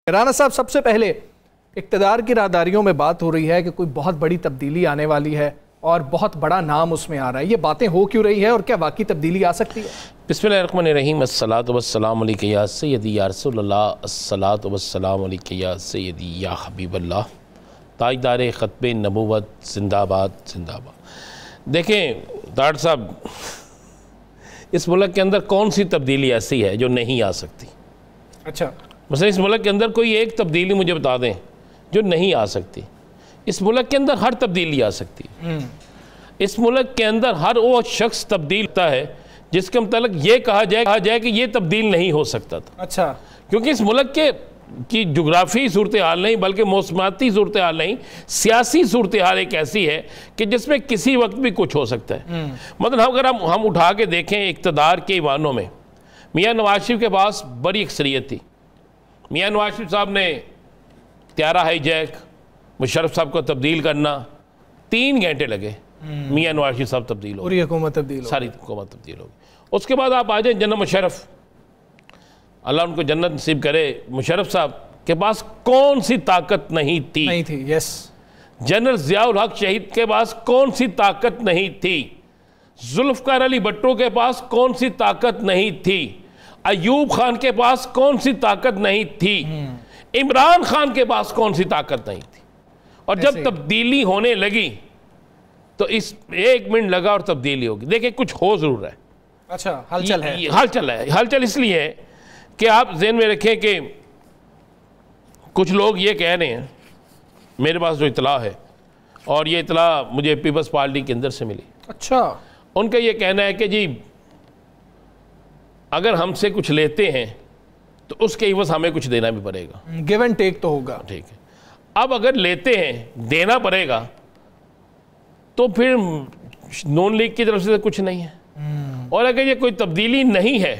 رانا صاحب، سب سے پہلے اقتدار کی راہداریوں میں بات ہو رہی ہے کہ کوئی بہت بڑی تبدیلی آنے والی ہے اور بہت بڑا نام اس میں آ رہا ہے. یہ باتیں ہو کیوں رہی ہے اور کیا واقعی تبدیلی آ سکتی ہے؟ بسم اللہ الرحمن الرحیم. الصلاۃ والسلام علیک یا سیدی یا رسول اللہ. الصلاۃ والسلام علیک یا سیدی یا حبیب اللہ. تاجدار ختم نبوت زندہ باد زندہ باد. دیکھیں ڈاکٹر صاحب، اس ملک کے اندر کون سی تبدیلی ایسی ہے جو نہیں آ سکتی؟ اچھا، مثلا اس ملک کے اندر کوئی ایک تبدیلی مجھے بتا دیں جو نہیں آ سکتی. اس ملک کے اندر ہر تبدیلی آ سکتی ہے. اس ملک کے اندر ہر وہ شخص تبدیل ہوتا ہے جس کے متعلق یہ کہا جائے کہ یہ تبدیل نہیں ہو سکتا تھا. اچھا، کیونکہ اس ملک کی جغرافی صورتحال نہیں بلکہ موسمیاتی صورتحال نہیں، سیاسی صورتحال ایک ایسی ہے کہ جس میں کسی وقت بھی کچھ ہو سکتا ہے. مطلب اگر ہم اٹھا کے دیکھیں اقتدار کے ایوانوں میں، میاں نواز شریف کے پاس بڑی اکثریت تھی. میاں نواز شریف صاحب نے طیارہ ہائی جیک، مشرف صاحب کو تبدیل کرنا 3 گھنٹے لگے. میاں نواز شریف صاحب تبدیل ہو پوری حکومت تبدیل ہو، ساری حکومت تبدیل ہوگی. اس کے بعد آپ آ جائیں جنرل مشرف، اللہ ان کو جنت نصیب کرے. مشرف صاحب کے پاس کون سی طاقت نہیں تھی؟ یس. جنرل ضیاء الحق شہید کے پاس کون سی طاقت نہیں تھی؟ ذوالفقار علی بھٹو کے پاس کون سی طاقت نہیں تھی؟ ایوب خان کے پاس کون سی طاقت نہیں تھی؟ عمران خان کے پاس کون سی طاقت نہیں تھی؟ اور جب تبدیلی ہونے لگی تو اس 1 منٹ لگا اور تبدیلی ہوگی. دیکھیں کچھ ہو ضرور ہے. اچھا، ہلچل ہے. ہلچل اس لیے ہے کہ آپ ذہن میں رکھیں کہ کچھ لوگ یہ کہہ رہے ہیں، میرے پاس جو اطلاع ہے اور یہ اطلاع مجھے پیپلز پارٹی کے اندر سے ملی. اچھا. ان کا یہ کہنا ہے کہ جی اگر ہم سے کچھ لیتے ہیں تو اس کے عوض ہمیں کچھ دینا بھی پڑے گا. گیو اینڈ ٹیک تو ہوگا. ٹھیک ہے. اب اگر لیتے ہیں دینا پڑے گا تو پھر نون لیگ کی طرف سے کچھ نہیں ہے. اور اگر یہ کوئی تبدیلی نہیں ہے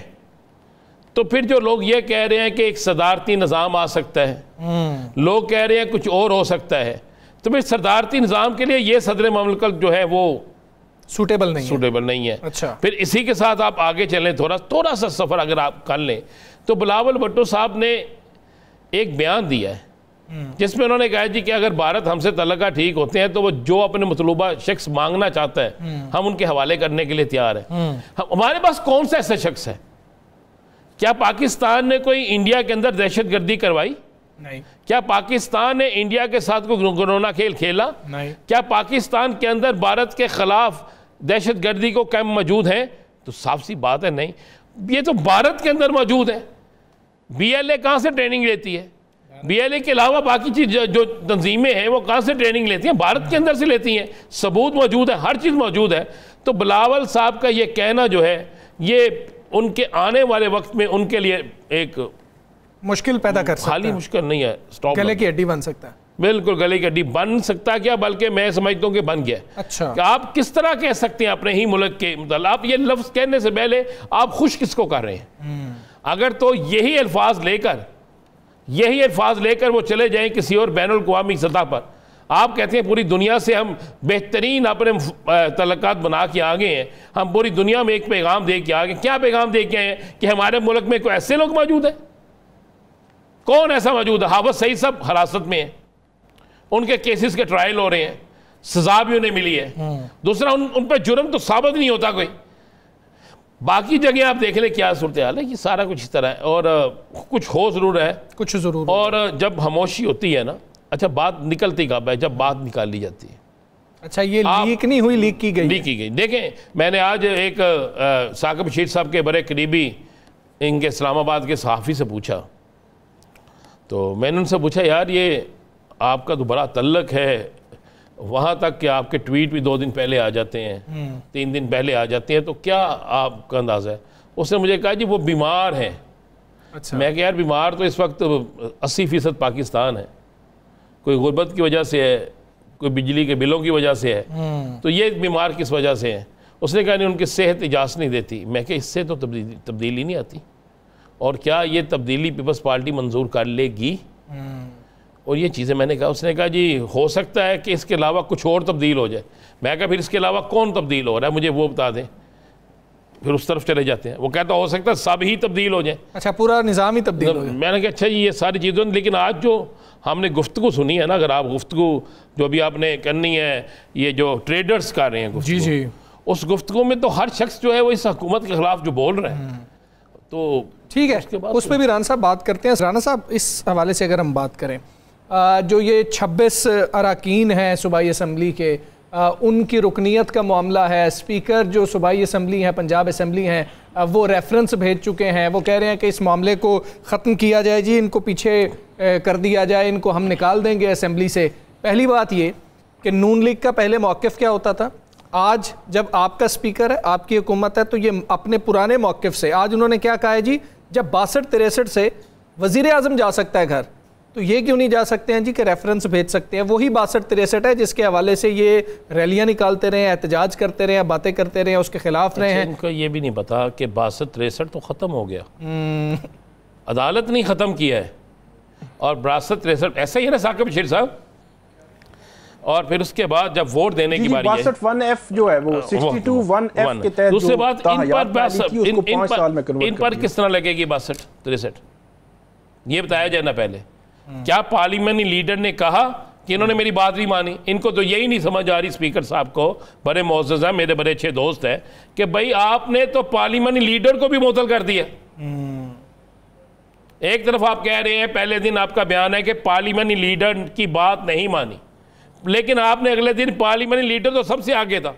تو پھر جو لوگ یہ کہہ رہے ہیں کہ ایک صدارتی نظام آ سکتا ہے، لوگ کہہ رہے ہیں کچھ اور ہو سکتا ہے، تو پھر صدارتی نظام کے لیے یہ صدر مملکت جو ہے وہ سوٹیبل نہیں ہے. اچھا. پھر اسی کے ساتھ آپ آگے چلیں، تھوڑا سا سفر اگر آپ کر لیں تو بلاول بھٹو صاحب نے ایک بیان دیا ہے جس میں انہوں نے کہا جی کہ اگر بھارت ہم سے تعلقات ٹھیک ہوتے ہیں تو وہ جو اپنے مطلوبہ شخص مانگنا چاہتا ہے ہم ان کے حوالے کرنے کے لیے تیار ہیں. ہمارے پاس کون سا ایسا شخص ہے؟ کیا پاکستان نے کوئی انڈیا کے اندر دہشت گردی کروائی؟ نہیں. کیا پاکستان نے انڈیا کے ساتھ کوئی گرونا کھیل کھیلا؟ نہیں. کیا پاکستان کے اندر بھارت کے خلاف دہشت گردی کو کیمپ موجود ہیں؟ تو صاف سی بات ہے نہیں. یہ تو بھارت کے اندر موجود ہے. بی ایل اے کہاں سے ٹریننگ لیتی ہے؟ بی ایل اے کے علاوہ باقی چیز جو تنظیمیں ہیں وہ کہاں سے ٹریننگ لیتی ہیں؟ بھارت کے اندر سے لیتی ہیں. ثبوت موجود ہے، ہر چیز موجود ہے. تو بلاول صاحب کا یہ کہنا جو ہے یہ ان کے آنے والے وقت میں ان کے لیے ایک مشکل پیدا کر سکتا ہے. خالی مشکل نہیں ہے، گلے کی ہڈی بن سکتا ہے. بالکل گلے کی ہڈی بن سکتا کیا بلکہ میں سمجھتا ہوں کہ بن گیا. اچھا. کہ آپ کس طرح کہہ سکتے ہیں اپنے ہی ملک کے متعلق؟ آپ یہ لفظ کہنے سے پہلے آپ خوش کس کو کر رہے ہیں؟ اگر تو یہی الفاظ لے کر وہ چلے جائیں کسی اور بین الاقوامی سطح پر، آپ کہتے ہیں پوری دنیا سے ہم بہترین اپنے تعلقات بنا کے آگے ہیں، ہم پوری دنیا میں ایک پیغام دے کے آگے. کیا پیغام دے کے آئے ہیں؟ کہ ہمارے ملک میں کوئی ایسے لوگ موجود ہیں؟ کون ایسا موجود ہے؟ حافظ سعید صاحب حراست میں ہیں، ان کے کیسز کے ٹرائل ہو رہے ہیں، سزا بھی انہیں ملی ہے. دوسرا ان پہ جرم تو ثابت نہیں ہوتا کوئی. باقی جگہ آپ دیکھ لیں کیا صورتحال ہے. یہ سارا کچھ اس طرح ہے اور کچھ ہو ضرور ہے. اور جب خاموشی ہوتی ہے نا، اچھا بات نکلتی کب ہے؟ جب بات نکال لی جاتی ہے. اچھا، یہ لیک نہیں ہوئی، لیک کی گئی. دیکھیں میں نے آج ایک ثاقب شیر صاحب کے بڑے قریبی ان کے اسلام آباد کے صحافی سے پوچھا، تو میں نے ان سے پوچھا یار یہ آپ کا تو بڑا تعلق ہے وہاں تک کہ آپ کے ٹویٹ بھی 2 دن پہلے آ جاتے ہیں، 3 دن پہلے آ جاتے ہیں، تو کیا آپ کا اندازہ ہے؟ اس نے مجھے کہا جی وہ بیمار ہیں. اچھا. میں کہ یار بیمار تو اس وقت 80% پاکستان ہے. کوئی غربت کی وجہ سے ہے، کوئی بجلی کے بلوں کی وجہ سے ہے، تو یہ بیمار کس وجہ سے ہے؟ اس نے کہا نہیں ان کی صحت اجازت نہیں دیتی. میں کہ اس سے تو تبدیلی نہیں آتی. اور کیا یہ تبدیلی پیپلز پارٹی منظور کر لے گی؟ اور یہ چیزیں میں نے کہا. اس نے کہا جی ہو سکتا ہے کہ اس کے علاوہ کچھ اور تبدیل ہو جائے. میں کہا پھر اس کے علاوہ کون تبدیل ہو رہا ہے مجھے وہ بتا دیں. پھر اس طرف چلے جاتے ہیں. وہ کہتا ہو سکتا ہے سب ہی تبدیل ہو جائیں. اچھا پورا نظام ہی تبدیل ہو جائے. میں نے کہا اچھا جی یہ ساری چیزیں, لیکن آج جو ہم نے گفتگو سنی ہے نا, اگر آپ گفتگو جو بھی آپ نے کرنی ہے, یہ جو ٹریڈرز کر رہے ہیں گفتگو, جی اس گفتگو میں تو ہر شخص جو ہے وہ اس حکومت کے خلاف جو بول رہے ہیں, تو ٹھیک ہے اس پہ بھی رانا صاحب بات کرتے ہیں. رانا صاحب اس حوالے سے اگر ہم بات کریں, جو یہ 26 اراکین ہیں صوبائی اسمبلی کے, ان کی رکنیت کا معاملہ ہے. اسپیکر جو صوبائی اسمبلی ہیں, پنجاب اسمبلی ہیں, وہ ریفرنس بھیج چکے ہیں. وہ کہہ رہے ہیں کہ اس معاملے کو ختم کیا جائے جی, ان کو پیچھے کر دیا جائے, ان کو ہم نکال دیں گے اسمبلی سے. پہلی بات یہ کہ نون لیگ کا پہلے موقف کیا ہوتا تھا. آج جب آپ کا اسپیکر ہے, آپ کی حکومت ہے, تو یہ اپنے پرانے موقف سے آج انہوں نے کیا کہا ہے جی, جب 62-63 سے وزیر اعظم جا سکتا ہے گھر, تو یہ کیوں نہیں جا سکتے ہیں جی کہ ریفرنس بھیج سکتے ہیں. وہی 62-63 ہے جس کے حوالے سے یہ ریلیاں نکالتے رہے ہیں, احتجاج کرتے رہے ہیں, باتیں کرتے رہے ہیں, اس کے خلاف رہے ہیں. ان کو یہ بھی نہیں پتا کہ 62-63 تو ختم ہو گیا, عدالت نہیں ختم کیا ہے. اور 62-63 ایسا ہی ہے نا ثاقب بشیر صاحب. اور پھر اس کے بعد جب ووٹ دینے کی باری ہے, 62(1)F جو ہے وہ 62(1)F کے تحت دوسرے بات ان پر کس طرح لگے گی 62-63, یہ بتایا جائے نا پہلے. کیا پارلیمنٹری لیڈر نے کہا کہ انہوں نے میری بات نہیں مانی؟ ان کو تو یہی نہیں سمجھ آ رہی اسپیکر صاحب کو, بڑے معزز ہیں, میرے بڑے اچھے دوست ہیں, کہ بھئی آپ نے تو پارلیمنٹری لیڈر کو بھی معطل کر دیا. ایک طرف آپ کہہ رہے ہیں, پہلے دن آپ کا بیان ہے کہ پارلیمنٹری لیڈر کی بات نہیں مانی, لیکن آپ نے اگلے دن پارلیمنٹری لیڈر تو سب سے آگے تھا.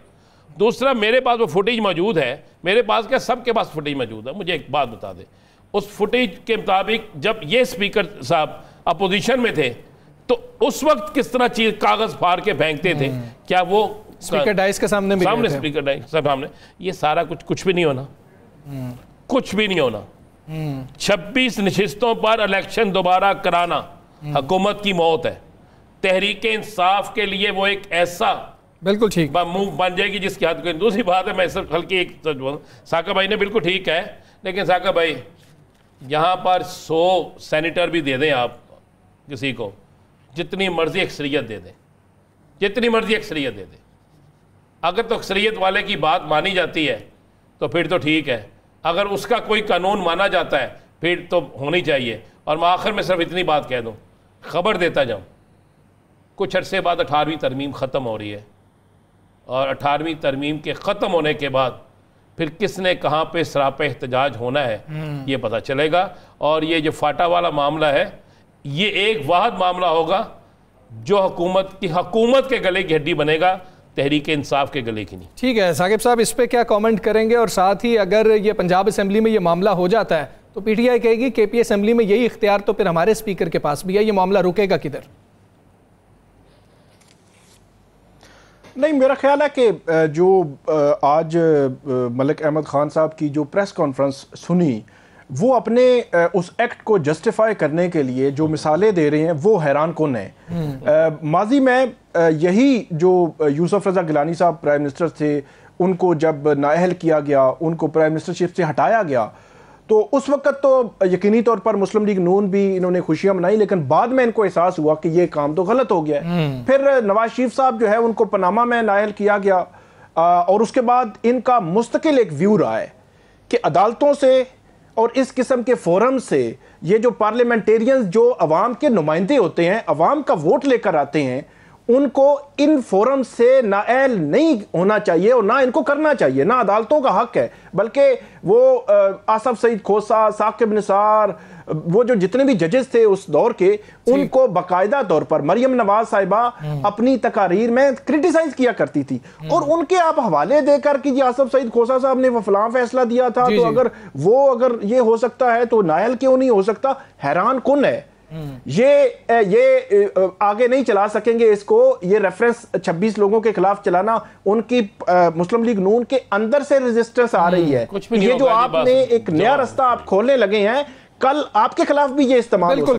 دوسرا, میرے پاس وہ فوٹیج موجود ہے, میرے پاس کیا سب کے پاس فوٹیج موجود ہے. مجھے ایک بات بتا دیں, اس فوٹیج کے مطابق جب یہ اسپیکر صاحب اپوزیشن میں تھے تو اس وقت کس طرح چیز کاغذ پھاڑ کے پھینکتے تھے, کیا وہ اسپیکر ڈائس کے سامنے اسپیکر ڈائس کے سامنے, یہ سارا کچھ بھی نہیں ہونا, کچھ بھی نہیں ہونا. 26 نشستوں پر الیکشن دوبارہ کرانا حکومت کی موت ہے. تحریک انصاف کے لیے وہ ایک ایسا بالکل ٹھیک منہ بن جائے گی جس کی حد. دوسری بات ہے, میں صرف ہلکی ایک ثاقب بھائی نے بالکل ٹھیک ہے, لیکن ثاقب بھائی یہاں پر 100 سینیٹر بھی دے دیں آپ کسی کو, جتنی مرضی اکثریت دے دیں, جتنی مرضی اکثریت دے دیں, اگر تو اکثریت والے کی بات مانی جاتی ہے تو پھر تو ٹھیک ہے, اگر اس کا کوئی قانون مانا جاتا ہے پھر تو ہونی چاہیے. اور میں آخر میں صرف اتنی بات کہہ دوں, خبر دیتا جاؤں, کچھ عرصے بعد 18ویں ترمیم ختم ہو رہی ہے, اور 18ویں ترمیم کے ختم ہونے کے بعد پھر کس نے کہاں پہ سراپہ احتجاج ہونا ہے یہ پتہ چلے گا. اور یہ جو فاٹا والا معاملہ ہے, یہ ایک واحد معاملہ ہوگا جو حکومت کے گلے کی ہڈی بنے گا, تحریک انصاف کے گلے کی نہیں. ٹھیک ہے ثاقب صاحب, اس پہ کیا کامنٹ کریں گے؟ اور ساتھ ہی اگر یہ پنجاب اسمبلی میں یہ معاملہ ہو جاتا ہے تو پی ٹی آئی کہے گی کے پی اسمبلی میں یہی اختیار تو پھر ہمارے اسپیکر کے پاس بھی ہے, یہ معاملہ رکے گا کدھر؟ نہیں, میرا خیال ہے کہ جو آج ملک احمد خان صاحب کی جو پریس کانفرنس سنی, وہ اپنے اس ایکٹ کو جسٹیفائی کرنے کے لیے جو مثالیں دے رہے ہیں وہ حیران کن ہیں. ماضی میں یہی جو یوسف رضا گیلانی صاحب پرائم منسٹر تھے, ان کو جب نااہل کیا گیا, ان کو پرائم منسٹرشپ سے ہٹایا گیا, تو اس وقت تو یقینی طور پر مسلم لیگ نون بھی انہوں نے خوشیاں منائی, لیکن بعد میں ان کو احساس ہوا کہ یہ کام تو غلط ہو گیا ہے. پھر نواز شریف صاحب جو ہے ان کو پاناما میں نااہل کیا گیا, اور اس کے بعد ان کا مستقل ایک ویو رہا ہے کہ عدالتوں سے اور اس قسم کے فورم سے یہ جو پارلیمنٹیرینز جو عوام کے نمائندے ہوتے ہیں, عوام کا ووٹ لے کر آتے ہیں, ان کو ان فورم سے نااہل نہیں ہونا چاہیے اور نہ ان کو کرنا چاہیے, نہ عدالتوں کا حق ہے. بلکہ وہ آصف سعید کھوسا, ثاقب نثار, وہ جو جتنے بھی ججز تھے اس دور کے, ان کو باقاعدہ طور پر مریم نواز صاحبہ اپنی تقاریر میں کریٹیسائز کیا کرتی تھی, اور ان کے آپ حوالے دے کر کہ آصف سعید کھوسا صاحب نے وہ فلاں فیصلہ دیا تھا, تو اگر یہ ہو سکتا ہے تو نااہل کیوں نہیں ہو سکتا؟ حیران کن ہے. یہ آگے نہیں چلا سکیں گے اس کو. یہ ریفرنس 26 لوگوں کے خلاف چلانا, ان کی مسلم لیگ نون کے اندر سے ریزسٹنس آ رہی ہے. یہ جو آپ نے ایک نیا رستہ آپ کھولنے لگے ہیں, کل آپ کے خلاف بھی یہ استعمال ہو سکتا ہے.